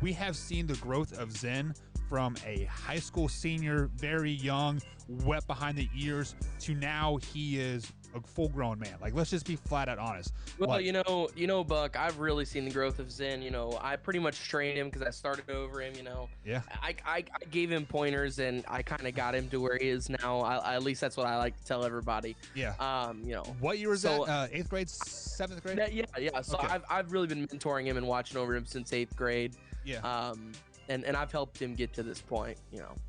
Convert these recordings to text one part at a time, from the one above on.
we have seen the growth of Zen from a high school senior, very young, wet behind the ears, to now he is a full-grown man. Like, let's just be flat out honest. Well, Like, Buck, I've really seen the growth of Zen. I pretty much trained him because I started over him. Yeah. I gave him pointers and I kind of got him to where he is now. At least that's what I like to tell everybody. Yeah. You know. What year was that? 8th grade, 7th grade? Yeah. So Okay. I've really been mentoring him and watching over him since 8th grade. Yeah. And I've helped him get to this point,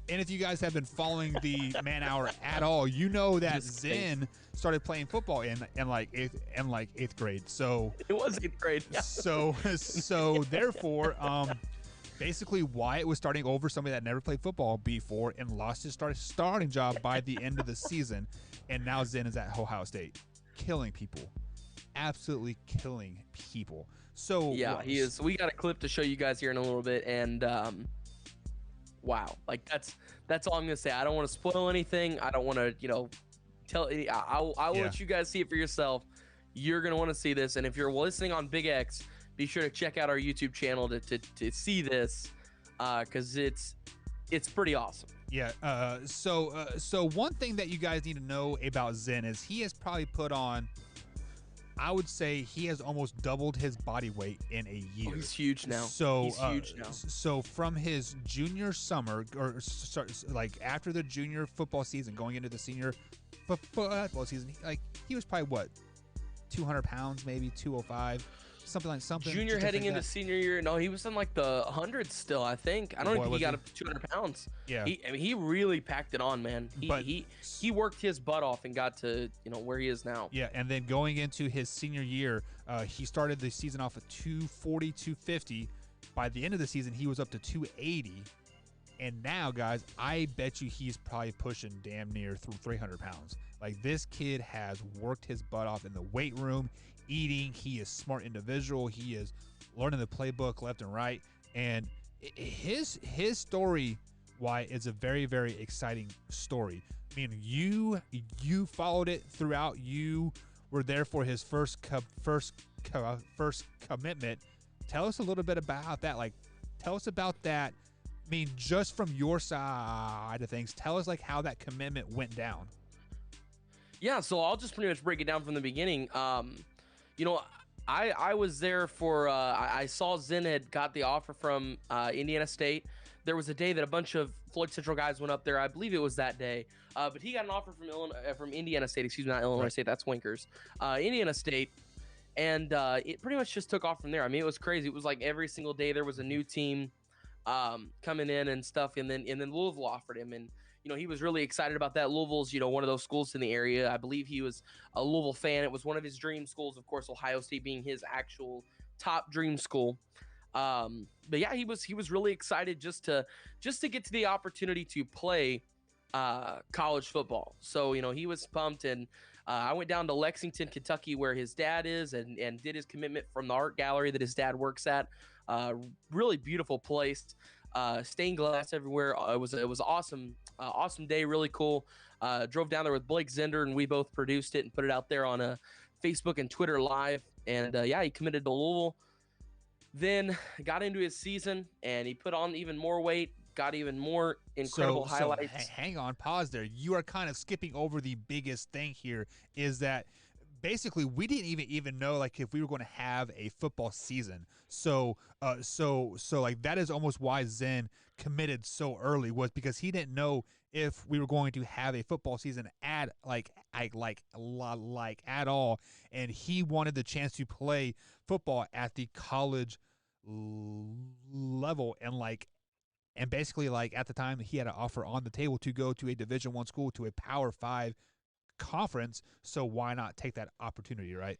And if you guys have been following the Man Hour at all, you know that Zen started playing football in like eighth grade. So it was 8th grade. Yeah. So therefore, basically Wyatt was starting over somebody that never played football before and lost his starting job by the end of the season, and now Zen is at Ohio State, killing people. Absolutely killing people. So yeah, he is. We got a clip to show you guys here in a little bit, and wow, like that's all I'm gonna say. I don't want to spoil anything. I don't want to, tell. I will let you guys see it for yourself. You're gonna want to see this, and if you're listening on Big X, be sure to check out our YouTube channel to see this, because it's pretty awesome. Yeah. So one thing that you guys need to know about Zen is he has probably put on, I would say he has almost doubled his body weight in a year. Oh, he's huge now. He's huge now. So from his junior summer, or like after the junior football season, going into the senior football season, he was probably what, 200 pounds, maybe 205, something. Junior heading into senior year, no, he was in like the hundreds still. I think. I don't think he got up to 200 pounds. Yeah. He really packed it on, man. He worked his butt off and got to where he is now. Yeah, and then going into his senior year, he started the season off at 240, 250. By the end of the season, he was up to 280. And now, guys, I bet you he's probably pushing damn near through 300 pounds. Like, this kid has worked his butt off in the weight room, eating. He is a smart individual. He is learning the playbook left and right. And his story, why, is a very, very exciting story. I mean, you followed it throughout. You were there for his first commitment. Tell us a little bit about that. Like, tell us about that. I mean, just from your side of things, tell us like how that commitment went down. Yeah, so I'll just pretty much break it down from the beginning. I was there for, I saw Zen had got the offer from Indiana State. There was a day that a bunch of Floyd Central guys went up there. I believe it was that day. But he got an offer from Indiana State, not Illinois State, that's Winkers. Indiana State. And it pretty much just took off from there. I mean, it was crazy. It was like every single day there was a new team coming in and stuff, and then Louisville offered him, and he was really excited about that. Louisville's one of those schools in the area. I believe he was a Louisville fan. It was one of his dream schools, of course, Ohio State being his actual top dream school. But yeah, he was really excited just to get to the opportunity to play college football. So he was pumped, and I went down to Lexington, Kentucky, where his dad is, and did his commitment from the art gallery that his dad works at. Really beautiful place, stained glass everywhere. It was awesome day, really cool. Drove down there with Blake Zender, and we both produced it and put it out there on Facebook and Twitter live. And yeah, he committed to Louisville. Then got into his season, and he put on even more weight, got even more incredible highlights. Hang on, pause there. You are kind of skipping over the biggest thing here, is that basically we didn't even know like if we were going to have a football season. So like that is almost why Zen committed so early, was because he didn't know if we were going to have a football season at all, and he wanted the chance to play football at the college level, and basically like at the time he had an offer on the table to go to a Division I school, to a Power 5 conference. So why not take that opportunity, right?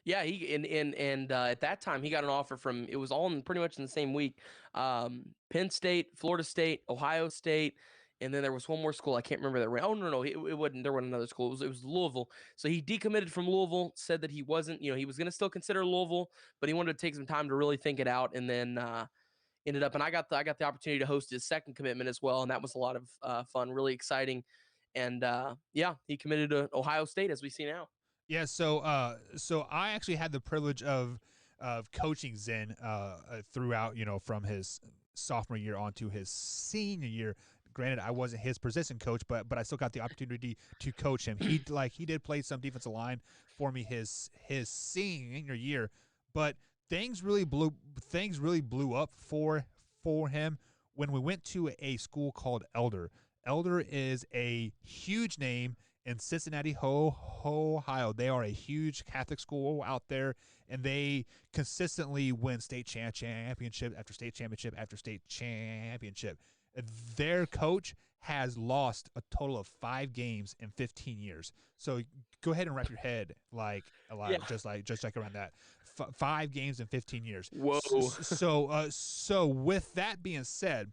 Yeah, he and at that time he got an offer from, it was all pretty much in the same week. Penn State, Florida State, Ohio State, and then there was one more school I can't remember that. Oh no, it wasn't. There wasn't another school. It was Louisville. So he decommitted from Louisville. Said that he wasn't. He was going to still consider Louisville, but he wanted to take some time to really think it out. And then ended up, and I got the opportunity to host his second commitment as well, and that was a lot of fun, really exciting. And yeah, he committed to Ohio State, as we see now. Yeah, so I actually had the privilege of of coaching Zen throughout, from his sophomore year on to his senior year. Granted, I wasn't his position coach, but I still got the opportunity to coach him. He did play some defensive line for me his senior year, but things really blew up for him when we went to a school called Elder. Elder is a huge name in Cincinnati, Ohio. They are a huge Catholic school out there, and they consistently win state championship after state championship after state championship. Their coach has lost a total of 5 games in 15 years. So go ahead and wrap your head just like around that. 5 games in 15 years. Whoa. So with that being said,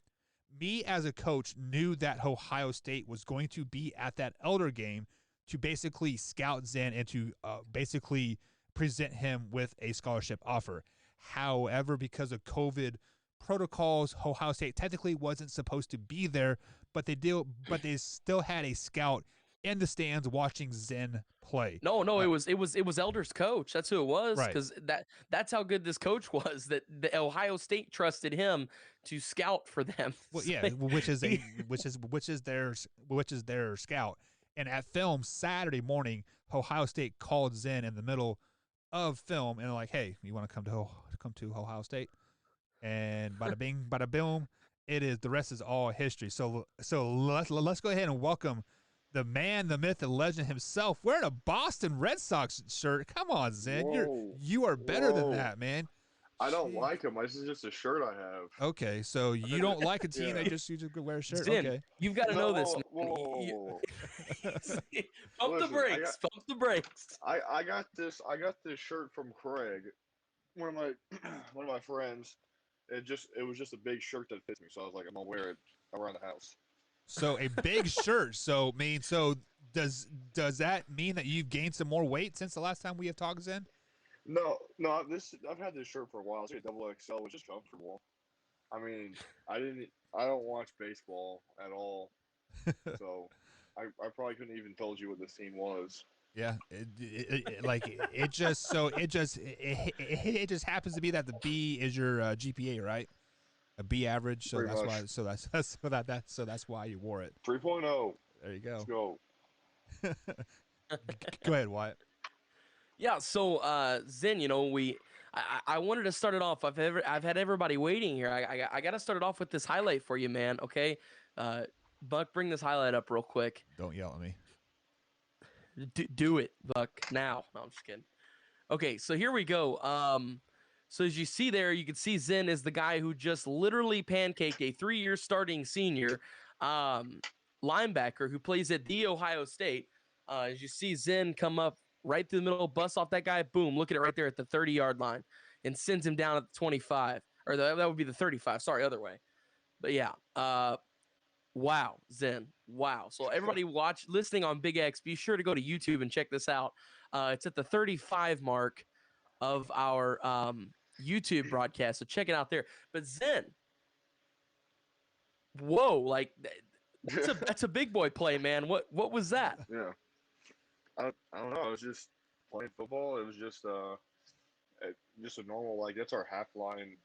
me as a coach knew that Ohio State was going to be at that Elder game to basically scout Zen and to basically present him with a scholarship offer. However, because of COVID protocols, Ohio State technically wasn't supposed to be there, but they still had a scout in the stands watching Zen play. No, it was Elder's coach. That's who it was, Right. because that's how good this coach was. That the Ohio State trusted him to scout for them. Well, yeah, which is their scout. And at film Saturday morning, Ohio State called Zen in the middle of film and they're like, "Hey, you want to come to Ohio State?" And bada bing, bada boom, the rest is all history. So let's go ahead and welcome the man, the myth, the legend himself, wearing a Boston Red Sox shirt. Come on, Zen. You are better than that, man. I don't like him. This is just a shirt I have. Okay, so you don't like a team that you just wear a shirt. Zen, okay, you've got to know this. Whoa. Pump the brakes. Pump the brakes. I got this shirt from Craig, one of my friends. It was just a big shirt that fits me, so I was like, I'm gonna wear it around the house. So a big shirt. So does that mean that you've gained some more weight since the last time we have talked, Zen? No. I've had this shirt for a while. It's a double XL, which is comfortable. I mean, I don't watch baseball at all, so I probably couldn't even told you what this team was. Yeah, it just happens to be that the B is your GPA, right? A B average, so Pretty that's much. why so that's why you wore it. 3.0. There you go. Let's go. Go ahead, Wyatt. Yeah, so Zen, I wanted to start it off. I've had everybody waiting here. I got to start it off with this highlight for you, man. Okay, Buck, bring this highlight up real quick. Don't yell at me. Do it, Buck, now. No, I'm just kidding. Okay, so here we go. So as you see there, you can see Zen is the guy who just literally pancaked a 3-year starting senior linebacker who plays at The Ohio State. As you see Zen come up right through the middle, bust off that guy, boom, look at it right there at the 30-yard line, and sends him down at the 25. Or that would be the 35. Sorry, other way. But yeah, wow, Zen. Wow. So everybody listening on Big X, be sure to go to YouTube and check this out. It's at the 35 mark of our YouTube broadcast. So check it out there. But Zen, whoa, like that's a big boy play, man. What was that? Yeah. I don't know. It was just playing football. It was just a normal, like, that's our half line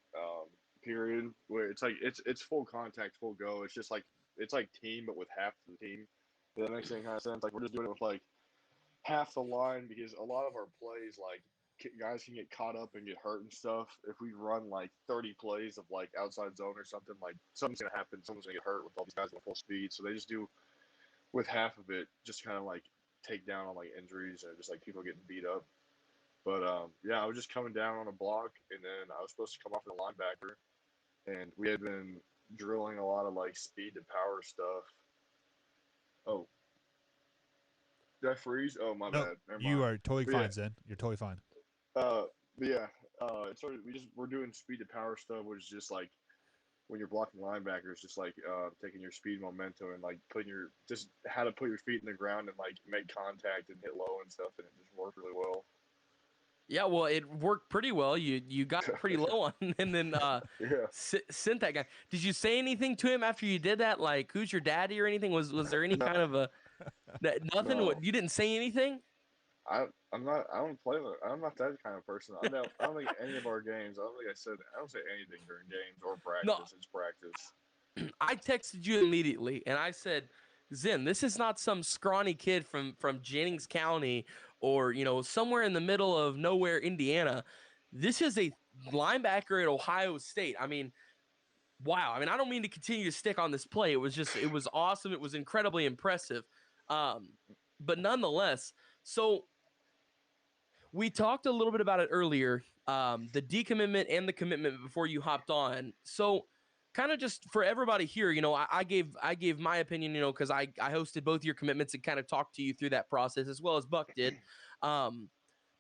period where it's like it's full contact, full go. It's just like it's like team, but with half the team. If that makes any kind of sense. Like, we're just doing it with like half the line because a lot of our plays, like, guys can get caught up and get hurt and stuff. If we run like 30 plays of like outside zone or something, like something's gonna happen. Someone's gonna get hurt with all these guys at full speed. So they just do with half of it, just kind of like take down on like injuries and just like people getting beat up. But yeah, I was just coming down on a block, and then I was supposed to come off with a linebacker, and we had been drilling a lot of like speed to power stuff. Oh, did I freeze? Oh, my bad. Never You mind. are totally But fine, yeah. Zen. You're totally fine. But yeah, it started. We're doing speed to power stuff, which is just like when you're blocking linebackers, just like taking your speed momentum and like just how to put your feet in the ground and like make contact and hit low and stuff, and it just worked really well. Yeah, well, it worked pretty well. You got pretty low on, and then Yeah. sent that guy. Did you say anything to him after you did that? Like, who's your daddy or anything? Was there any kind of nothing? No. What, you didn't say anything? I I'm not. I don't play. I'm not that kind of person. I don't think any of our games. I don't think I said. I don't say anything during games or No, practice. It's practice. I texted you immediately and I said, Zen, this is not some scrawny kid from Jennings County or, somewhere in the middle of nowhere, Indiana. This is a linebacker at Ohio State. I mean, wow. I mean, I don't mean to continue to stick on this play. It was awesome. It was incredibly impressive. Um, but nonetheless, so we talked a little bit about it earlier, the decommitment and the commitment before you hopped on. So, kind of just for everybody here, I gave my opinion, because I hosted both your commitments and kind of talked to you through that process as well as Buck did. Um,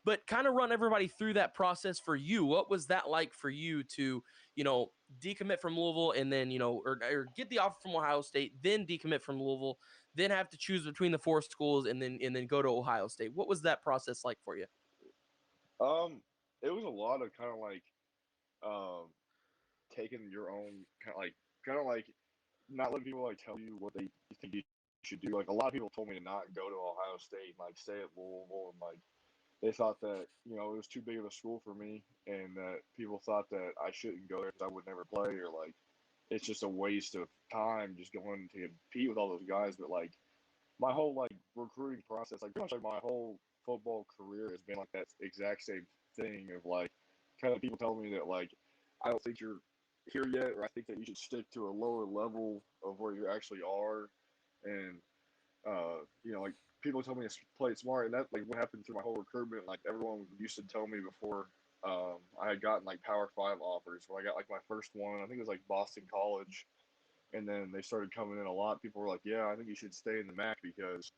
but kind of run everybody through that process for you. What was that like for you to, decommit from Louisville and then, or get the offer from Ohio State, then decommit from Louisville, then have to choose between the four schools and then go to Ohio State? What was that process like for you? Um, it was a lot of kind of like um taking your own kind of like not letting people like tell you what they think you should do. Like a lot of people told me to not go to Ohio State and like stay at Louisville, and like they thought that it was too big of a school for me, and that people thought that I shouldn't go there because I would never play, or like it's just a waste of time just going to compete with all those guys. But like my whole like recruiting process, like pretty much like my whole football career has been like that exact same thing of like kind of people telling me that like I don't think you're here yet, or I think that you should stick to a lower level of where you actually are, and like people tell me to play it smart, and that like what happened through my whole recruitment. Like everyone used to tell me before I had gotten like Power Five offers, where I got like my first one. I think it was like Boston College, and then they started coming in a lot. People were like, "Yeah, I think you should stay in the MAC because,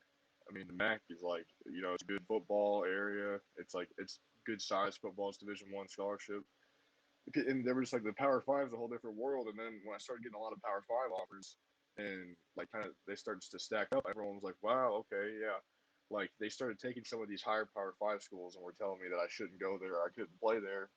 I mean, the MAC is like, it's a good football area. It's like it's good size football. It's Division I scholarship." And they were just like the Power Five is a whole different world. And then when I started getting a lot of Power Five offers, and like kind of they started to stack up, everyone was like, "Wow, okay, yeah." Like they started taking some of these higher Power Five schools and were telling me that I shouldn't go there. I couldn't play there.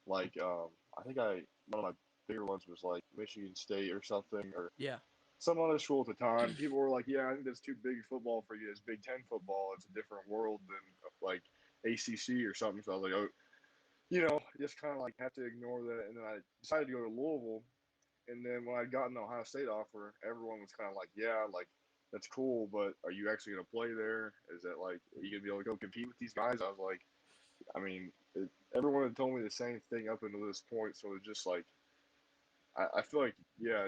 Like I think one of my bigger ones was like Michigan State or something, or Yeah. some other school at the time. People were like, "Yeah, I think that's too big football for you. It's Big Ten football. It's a different world than like ACC or something." So I was like, "Oh, just kind of like have to ignore that." And then I decided to go to Louisville. And then when I got an Ohio State offer, everyone was kind of like, "Yeah, like that's cool, but are you actually going to play there? Is that like are you going to be able to go compete with these guys?" I was like, I mean, everyone had told me the same thing up until this point, so it's just like I feel like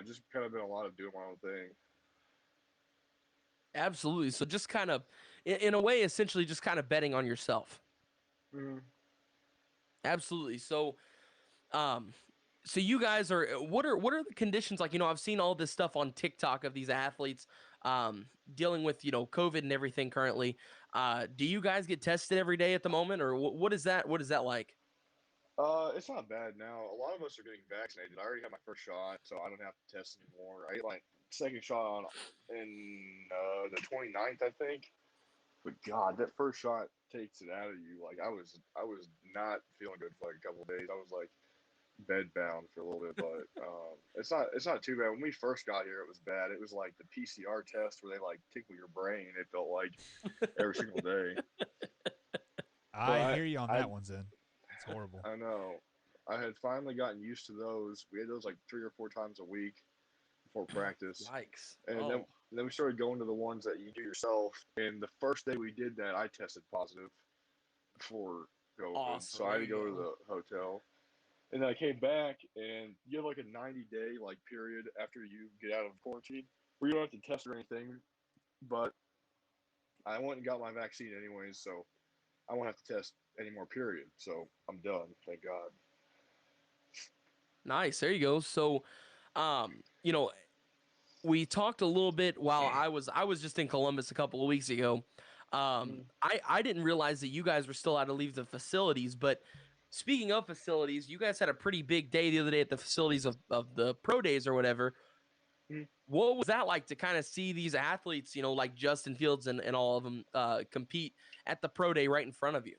just kind of been a lot of doing my own thing. Absolutely. So just kind of, in a way, essentially just kind of betting on yourself. Mm-hmm. Absolutely. Um, so you guys are what are the conditions like? I've seen all this stuff on TikTok of these athletes dealing with COVID and everything currently. Do you guys get tested every day at the moment, or what is that? What is that like? It's not bad now. A lot of us are getting vaccinated. I already had my first shot, so I don't have to test anymore. I get my second shot in the 29th, I think. But God, that first shot takes it out of you. Like I was not feeling good for like a couple of days. I was like bed bound for a little bit, but it's not too bad. When we first got here, it was bad. It was like the PCR test where they like tickle your brain. It felt like every single day. I But hear you on I that one, Zen. It's horrible. I know. I had finally gotten used to those. We had those like 3 or 4 times a week before practice, Yikes! and then Oh, then we started going to the ones that you do yourself. And the first day we did that, I tested positive for COVID, awesome. so I There had to you go to go. the hotel. And then I came back, and you have like a 90-day like period after you get out of quarantine where you don't have to test or anything. But I went and got my vaccine anyways, so I won't have to test anymore. Period. So I'm done. Thank God. Nice. There you go. So, um, you know, we talked a little bit while I was just in Columbus a couple of weeks ago. Mm. I didn't realize that you guys were still out to leave the facilities, but speaking of facilities, you guys had a pretty big day the other day at the facilities of the pro days or whatever. Mm. What was that like to kind of see these athletes, like Justin Fields and all of them compete at the pro day right in front of you?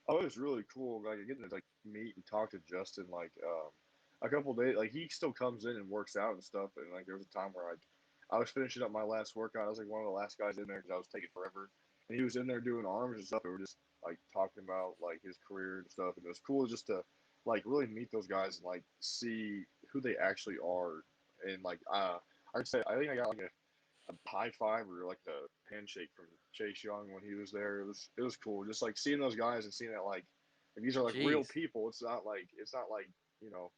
Oh, it was really cool. Like getting to like meet and talk to Justin. Like a couple days. Like he still comes in and works out and stuff. And like there was a time where like I was finishing up my last workout. I was like one of the last guys in there because I was taking forever. And he was in there doing arms and stuff. We were just like talking about like his career and stuff, and it was cool just to like really meet those guys and like see who they actually are, and like I'd say I think I got like a high five or like a handshake from Chase Young when he was there. It was cool just like seeing those guys and seeing that like these are like real Jeez. people. It's not like you know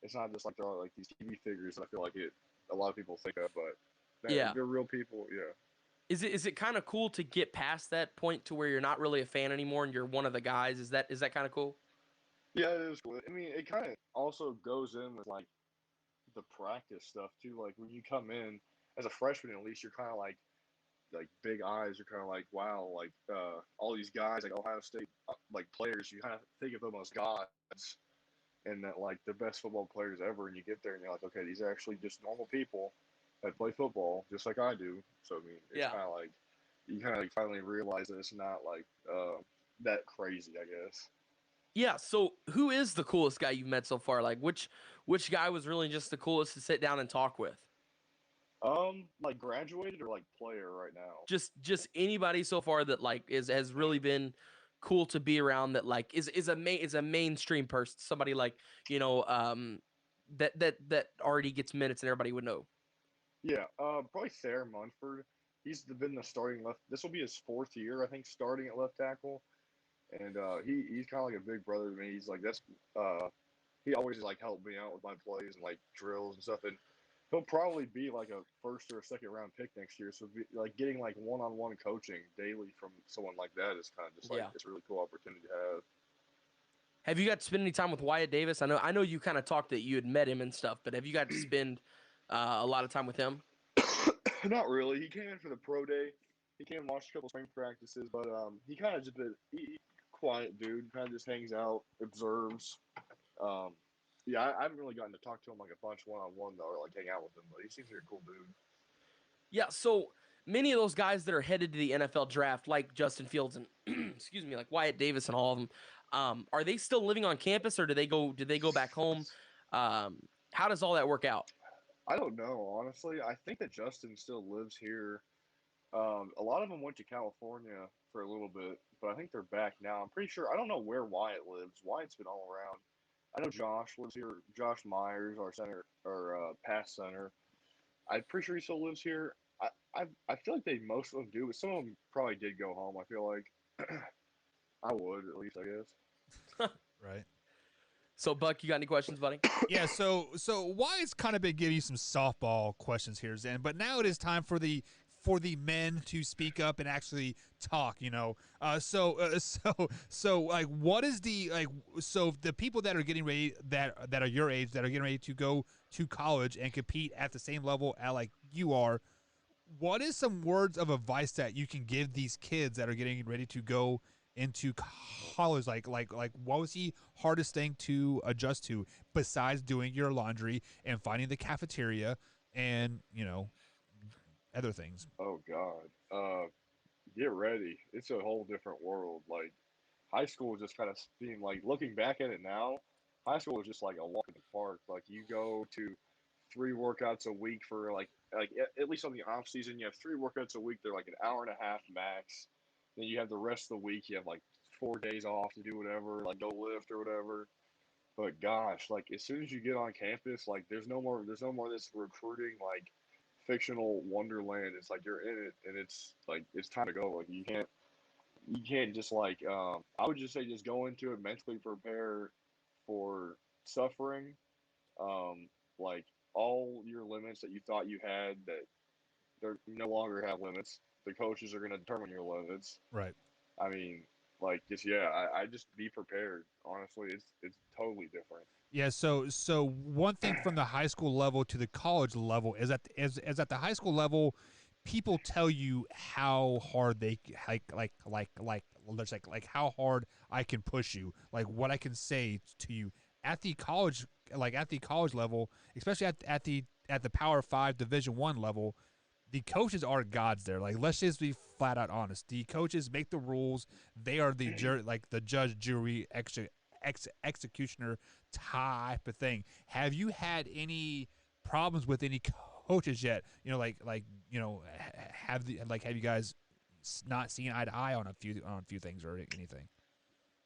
it's not just like they're like these TV figures that I feel like it a lot of people think of, but Yeah. they're real people. Yeah. Is it kind of cool to get past that point to where you're not really a fan anymore and you're one of the guys? Is that kind of cool? Yeah, it is cool. I mean, it kind of also goes in with like the practice stuff too. Like when you come in as a freshman, at least you're kind of like big eyes. You're kind of like, wow, like all these guys like Ohio State like players. You kind of think of them as gods and that like the best football players ever. And you get there and you're like, okay, these are actually just normal people that play football just like I do. So I mean, it's Yeah. kind of like you kind of like finally realize that it's not like that crazy, I guess. Yeah, so who is the coolest guy you've met so far? Like which guy was really just the coolest to sit down and talk with? Like graduated or like player right now? Just anybody so far that like is has really been cool to be around that like is a mainstream person, somebody like, you know, that already gets minutes and everybody would know. Yeah, probably Thayer Munford. Been the starting left. This will be his fourth year, I think, starting at left tackle, and he's kind of like a big brother to me. He's like uh he always like helped me out with my plays and like drills and stuff, and he'll probably be like a first or a second round pick next year. So like getting like one on one coaching daily from someone like that is kind of just like Yeah. it's a really cool opportunity to have. Have you got to spend any time with Wyatt Davis? I know you kind of talked that you had met him and stuff, but have you got to spend a lot of time with him? Not really. He came in for the pro day. He came and watched a couple spring practices, but he kind of just been quiet dude. Kind of just hangs out, observes. Um, yeah, I haven't really gotten to talk to him like a bunch one on one though, or like hang out with him. But he seems like a cool dude. Yeah, so many of those guys that are headed to the NFL draft, like Justin Fields and excuse me, like Wyatt Davis and all of them, are they still living on campus or do they go back home? Um, how does all that work out? I don't know honestly. I think that Justin still lives here. A lot of them went to California for a little bit, but I think they're back now. I'm pretty sure. I don't know where Wyatt lives. Wyatt's been all around. I know Josh lives here. Josh Myers, our center or past center. I'm pretty sure he still lives here. I feel like they most of them do, but some of them probably did go home. I feel like I would at least. I guess. Right. So, Buck, you got any questions, buddy? Yeah, so Wyatt's kind of been giving you some softball questions here, Zen, but now it is time for the men to speak up and actually talk. So like, what is the like? So the people that are getting ready that are your age that are getting ready to go to college and compete at the same level at like you are. What is some words of advice that you can give these kids that are getting ready to go into college? Like what was the hardest thing to adjust to besides doing your laundry and finding the cafeteria and other things? Oh God. Get ready. It's a whole different world. Like high school just kind of seemed like looking back at it now. High school was just like a walk in the park. Like you go to 3 workouts a week for like at least on the off season, you have 3 workouts a week. They're like an hour and a half max. Then you have the rest of the week. You have like 4 days off to do whatever, like go lift or whatever. But gosh, like as soon as you get on campus, like there's no more this recruiting like fictional wonderland. It's like you're in it and it's like it's time to go. Like you can't just like I would just say just go into it mentally prepare for suffering. Um like all your limits that you thought you had that they're you no longer have limits. The coaches are gonna determine your limits. Right. I mean, like just yeah, I just be prepared. Honestly, it's totally different. Yeah, so one thing from the high school level to the college level is at the high school level, people tell you how hard they like how hard I can push you, like what I can say to you at the college, like at the college level, especially at the Power Five Division I level. The coaches are gods there. Like, let's just be flat out honest. The coaches make the rules. They are the like the judge, jury, executioner type of thing. Have you had any problems with any coaches yet? Have you guys not seeing eye to eye on a few things or anything.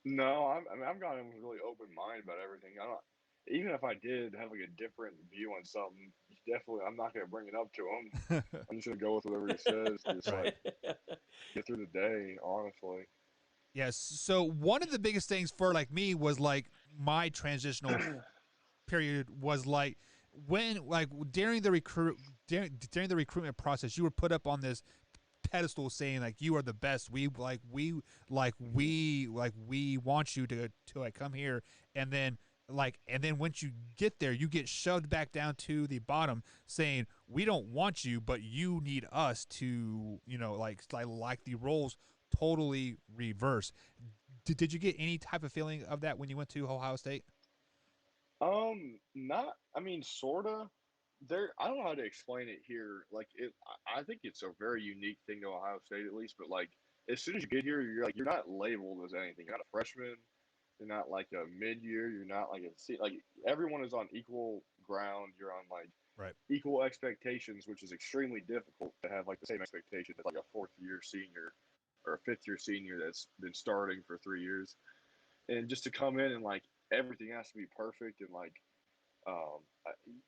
No, I mean, I've got a really open mind about everything. I don't. Even if I did have like a different view on something, definitely I'm not gonna bring it up to him. I'm just gonna go with whatever he says. Just Right. like get through the day, honestly. Yes. So one of the biggest things for like me was like my transitional period was like when like during the during the recruitment process, you were put up on this pedestal saying like you are the best. We want you to like come here, and then once you get there, you get shoved back down to the bottom, saying we don't want you, but you need us to like the roles totally reverse. Did you get any type of feeling of that when you went to Ohio State? Not. I mean, sorta. There. I don't know how to explain it here. Like it. I think it's a very unique thing to Ohio State, at least. But like, as soon as you get here, you're not labeled as anything. You're not a freshman. You're not like a mid-year. You're not like like everyone is on equal ground. You're on like Right. equal expectations, which is extremely difficult to have like the same expectation as like a fourth-year senior or a fifth-year senior that's been starting for 3 years. And just to come in and like everything has to be perfect and like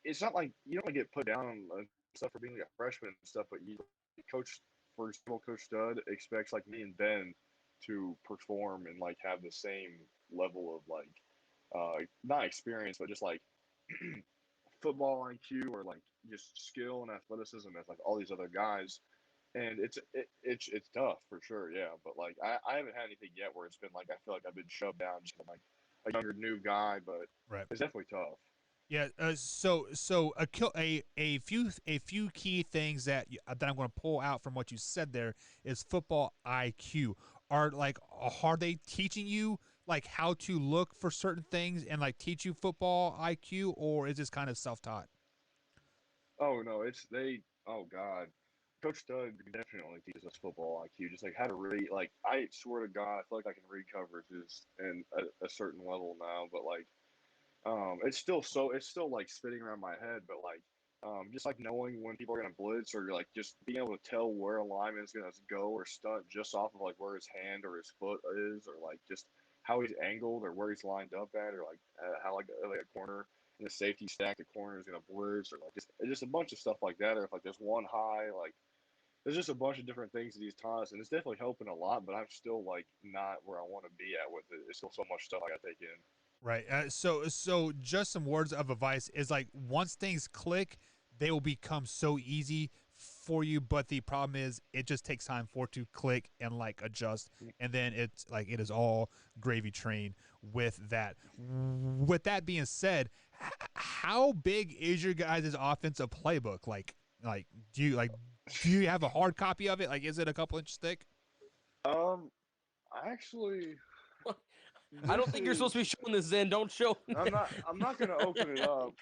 it's not like you don't get put down on stuff for being like a freshman and stuff, but coach, for example, Coach Stud expects like me and Ben to perform and like have the same level of like not experience, but just like football IQ or like just skill and athleticism as like all these other guys. And it's tough for sure, yeah. But like I haven't had anything yet where it's been like I feel like I've been shoved down just like a younger new guy, but Right. it's definitely tough. Yeah. So a few key things that that I'm going to pull out from what you said there is football IQ. Are they teaching you like how to look for certain things and like teach you football IQ, or is this kind of self taught? Oh no, it's they. Oh God, Coach Stud definitely teaches us football IQ, just like how to read. Like I swear to God, I feel like I can read coverages and a certain level now, but like it's still like spinning around my head, but like just like knowing when people are gonna blitz or like just being able to tell where a lineman is gonna go or stunt just off of like where his hand or his foot is or like just how he's angled or where he's lined up at or like how like a corner in a safety stack the corner is gonna blitz or like just a bunch of stuff like that or if like there's one high like there's just a bunch of different things that he's taught us and it's definitely helping a lot, but I'm still like not where I want to be at with it. There's still so much stuff I gotta take in. Right. So just some words of advice is like once things click, they will become so easy for you. But the problem is, it just takes time for it to click and like adjust, and then it's like it is all gravy train with that. With that being said, how big is your guys' offensive playbook? Like do you have a hard copy of it? Like, is it a couple inches thick? Um, actually, I this don't think you're supposed to be is showing this, Zen. Don't show. I'm not gonna open it up,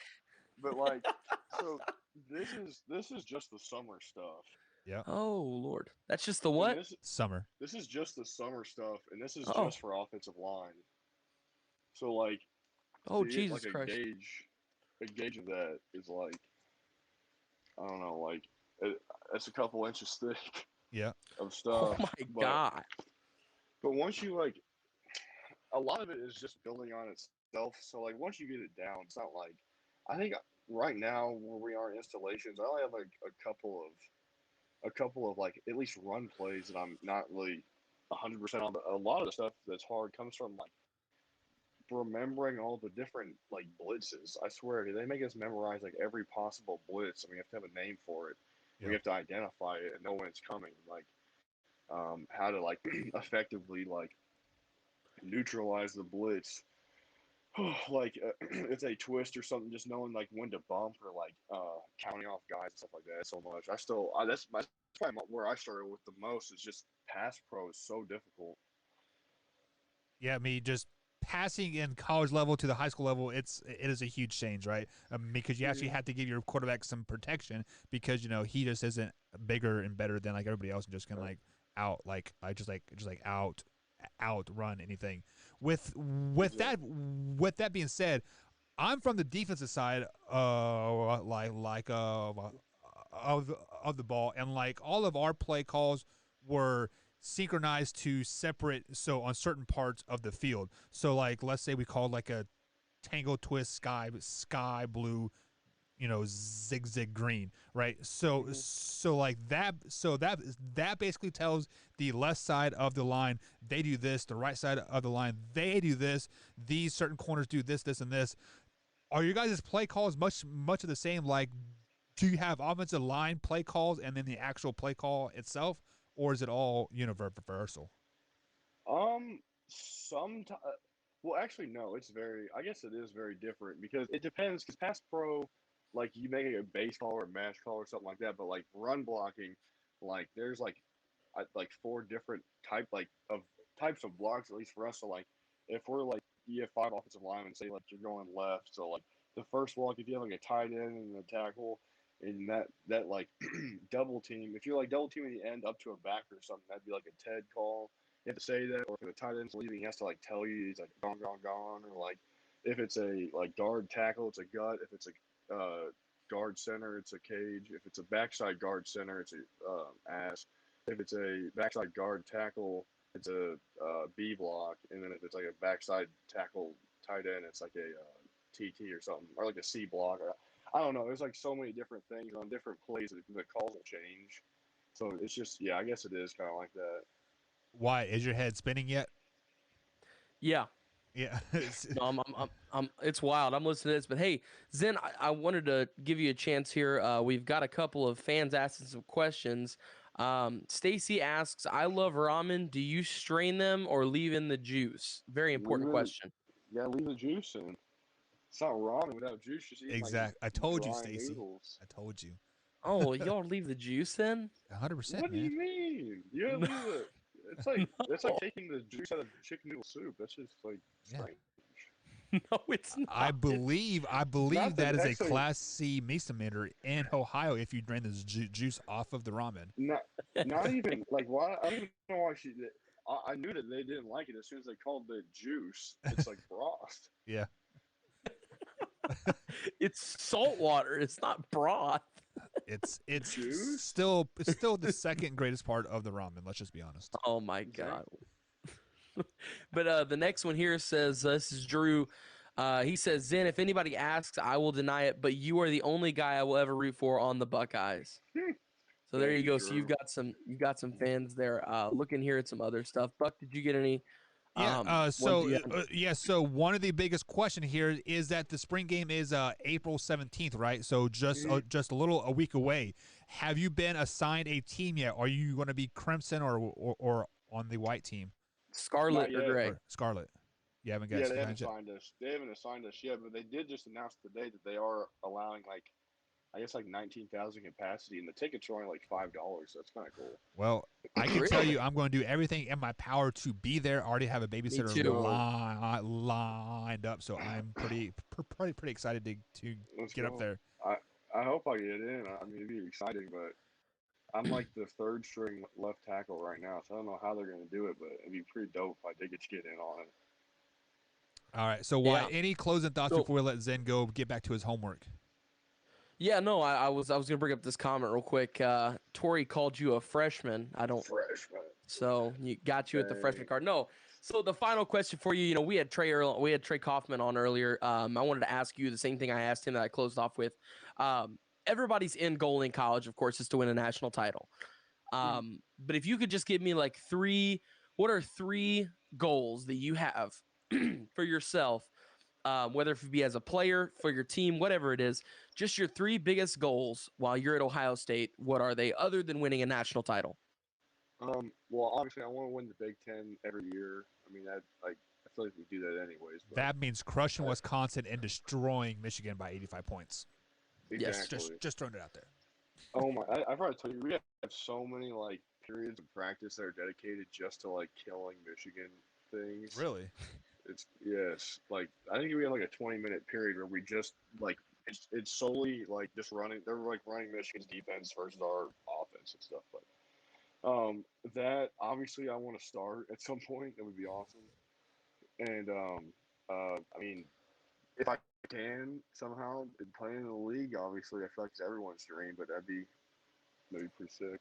but like so this is just the summer stuff. Yeah. Oh Lord, that's just the And what? Summer. this is just the summer stuff and this is Oh, just for offensive line. So like oh to get like Jesus Christ. a gauge of that is like I don't know, like it's a couple inches thick Yeah. of Oh stuff. my But God. once you like a lot of it is just building on itself. So like once you get it down, it's not like I think right now where we are in installations, I only have like a couple of like at least run plays that I'm not really 100% on. But a lot of the stuff that's hard comes from like remembering all the different like blitzes. I swear they make us memorize like every possible blitz, and we have to have a name for it. We Yeah. have to identify it and know when it's coming. Like how to like effectively like neutralize the blitz. Like it's a twist or something, just knowing like when to bump or like counting off guys and stuff like that so much. That's probably where I started with the most is just pass pro is so difficult. Yeah, I mean, just passing in college level to the high school level, it is a huge change, right? Because you actually Mm-hmm. have to give your quarterback some protection because he just isn't bigger and better than like everybody else and just can like out like I just like outrun anything. Exactly. With that being said, I'm from the defensive side, of the ball, and like all of our play calls were synchronized to separate, so on certain parts of the field. So like let's say we called like a tango twist sky blue, zig green, right? So like that, that basically tells the left side of the line they do this, the right side of the line they do this, these certain corners do this, and this. Are you guys' play calls much of the same? Like, do you have offensive line play calls and then the actual play call itself, or is it all universal? Sometimes. Well, actually, no. It's very. I guess it is very different because it depends. Because pass pro, like you make a base call or a mash call or something like that. But like run blocking, like there's like four different types of blocks at least for us. So like if we're like you have five offensive linemen, say like you're going left, so like the first block if you have like a tight end and a tackle, and that like double team. If you're like double teaming the end up to a back or something, that'd be like a Ted call. You have to say that, or if the tight end's leaving, he has to like tell you he's like gone, or like if it's a like guard tackle, it's a gut. If it's a guard center, it's a cage. If it's a backside guard center, it's a ass. If it's a backside guard tackle, it's a B block, and then if it's like a backside tackle tight end, it's like a TT or something, or like a C block. Or, I don't know. There's like so many different things on different plays that the calls will change. So it's just yeah, I guess it is kind of like that. Why is your head spinning yet? Yeah. Yeah. No, it's wild. I'm listening to this, but hey, Zen, I wanted to give you a chance here. We've got a couple of fans asking some questions. Stacy asks, "I love ramen. Do you strain them or leave in the juice?" Very important question. Yeah, leave the juice in. It's not ramen without juice. Just eating like Exact. I told you, dry Stacy. noodles. I told you. Oh, y'all leave the juice in? 100%, What do man. you mean? You gotta No. leave it. It's like No. it's like taking the juice out of chicken noodle soup. That's just like Yeah. strange. No, it's not. I believe Not that that is a actually. Class C misdemeanor in Ohio if you drain the juice off of the ramen. Not even like why. I don't even know why she did. I knew that they didn't like it as soon as they called the juice. It's like broth. Yeah. It's salt water. It's not broth. It's Juice? still the second greatest part of the ramen. Let's just be honest. Oh my god. But the next one here says, this is Drew. He says, Zen, if anybody asks, I will deny it, but you are the only guy I will ever root for on the Buckeyes. So there you go. So Drew. you've got some fans there. Looking here at some other stuff. Buck, did you get any? Yeah. Ones So one of the biggest question here is that the spring game is April 17th, right? So just a week away. Have you been assigned a team yet? Are you going to be Crimson or on the white team? Scarlet Not or yet. gray? Or Scarlet. You haven't got Yeah, they haven't yet. signed us. They haven't assigned us yet, but they did just announce today that they are allowing like I guess like 19,000 capacity, and the tickets are only like $5. So that's kind of cool. Well, I can tell you, I'm going to do everything in my power to be there. I already have a Me babysitter too. lined up, so I'm pretty excited to Let's get up go. there. I hope I get in. I mean, it'd be exciting, but I'm like the third string left tackle right now, so I don't know how they're going to do it, but it'd be pretty dope if I did get to get in on it. All right. So, Yeah. any closing thoughts So- before we let Zen go get back to his homework? Yeah, no, I was gonna bring up this comment real quick. Tori called you a freshman. I don't. Freshman. So you got you at the freshman Dang. card. No. So the final question for you, we had Trey Kaufman on earlier. I wanted to ask you the same thing I asked him that I closed off with. Everybody's end goal in college, of course, is to win a national title. But if you could just give me like what are three goals that you have for yourself, whether it be as a player, for your team, whatever it is, just your three biggest goals while you're at Ohio State. What are they other than winning a national title? Well, obviously, I want to win the Big Ten every year. I mean, I feel like we do that anyways. But That means crushing Wisconsin and destroying Michigan by 85 points. Yes. exactly. Just throwing it out there. Oh my! I probably told you we have so many like periods of practice that are dedicated just to like killing Michigan things. Really? It's yes. Like I think we have like a 20-minute period where we just like it's solely like just running. They're like running Michigan's defense versus our offense and stuff. But that obviously I want to start at some point. That would be awesome. And I mean, if I can somehow play in the league, obviously I feel like it's everyone's dream. But that'd be pretty sick.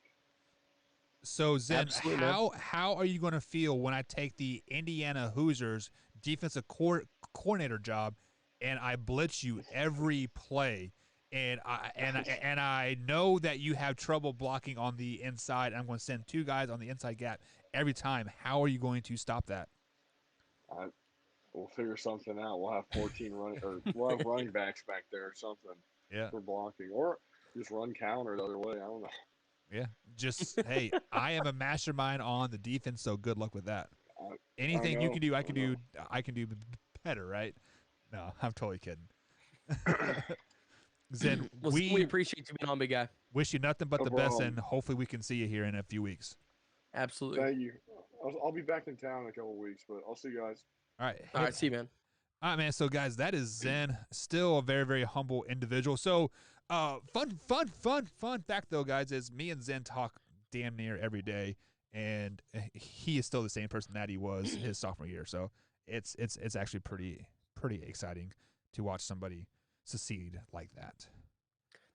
So Zen, Absolutely, man. how are you going to feel when I take the Indiana Hoosiers defensive coordinator job, and I blitz you every play, and I know that you have trouble blocking on the inside. I'm going to send 2 guys on the inside gap every time. How are you going to stop that? I, we'll figure something out. We'll have 14 we'll have running backs back there or something Yeah. for blocking, or just run counter the other way. I don't know. Yeah. Just hey, I am a mastermind on the defense, so good luck with that. I Anything you know. can do, I can know. do. I can do better, right? No, I'm totally kidding. Zen, Well, we appreciate you being on, big guy. wish you nothing but No the best, problem. and hopefully we can see you here in a few weeks. Absolutely. Thank you. I'll be back in town in a couple of weeks, but I'll see you guys. All right. All right, see you, man. All right, man. So, guys, that is Zen. Still a very, very humble individual. So, fun fact, though, guys, is me and Zen talk damn near every day, and he is still the same person that he was his sophomore year. So, it's actually pretty exciting to watch somebody succeed like that.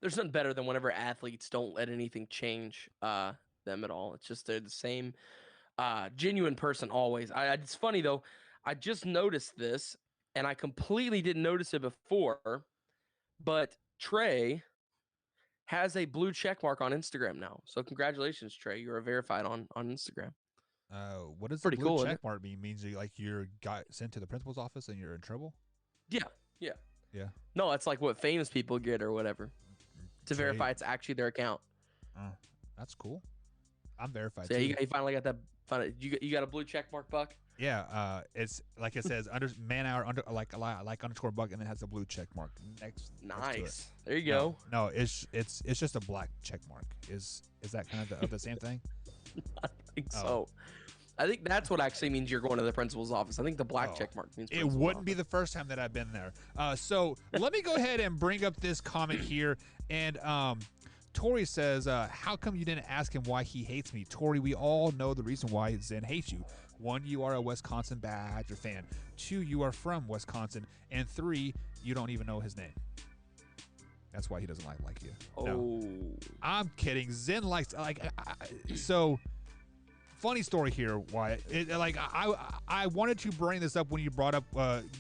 There's nothing better than whenever athletes don't let anything change them at all. It's just they're the same genuine person always. It's funny, though. I just noticed this, and I completely didn't notice it before, but Trey has a blue check mark on Instagram now. So congratulations, Trey. You are verified on Instagram. What does Pretty the blue cool, check mark mean? Means you're got sent to the principal's office and you're in trouble? Yeah. Yeah. No, it's like what famous people get or whatever to Trey. verify it's actually their account. That's cool. I'm verified So too. yeah, you finally got that. You got a blue check mark, Buck? Yeah, it's like it says man hour like underscore Buck, and then has a blue check mark next. Next to it. Nice. There you go. No, it's just a black check mark. Is that kind of the same thing? I think so. I think that's what actually means you're going to the principal's office. I think the black check mark means it wouldn't be the first time that I've been there. So let me go ahead and bring up this comment here. And Tori says, how come you didn't ask him why he hates me? Tori, we all know the reason why Zen hates you. 1, you are a Wisconsin Badger fan. 2, you are from Wisconsin. And 3, you don't even know his name. That's why he doesn't like you. Oh. No, I'm kidding. Zen likes so. Funny story here, Wyatt. I wanted to bring this up when you brought up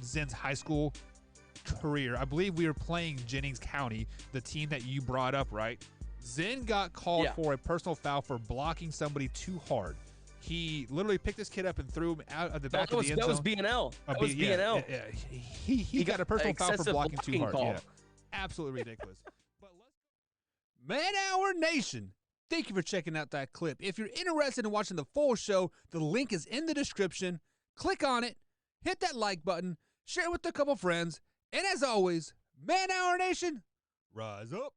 Zen's high school career. I believe we were playing Jennings County, the team that you brought up, right? Zen got called for a personal foul for blocking somebody too hard. He literally picked this kid up and threw him out of the back of the end zone. That was B&L. That was B&L. He got a personal foul for blocking too hard. Call. Yeah, absolutely ridiculous. Man Hour Nation, thank you for checking out that clip. If you're interested in watching the full show, the link is in the description. Click on it, hit that like button, share it with a couple friends, and as always, Man Hour Nation, rise up.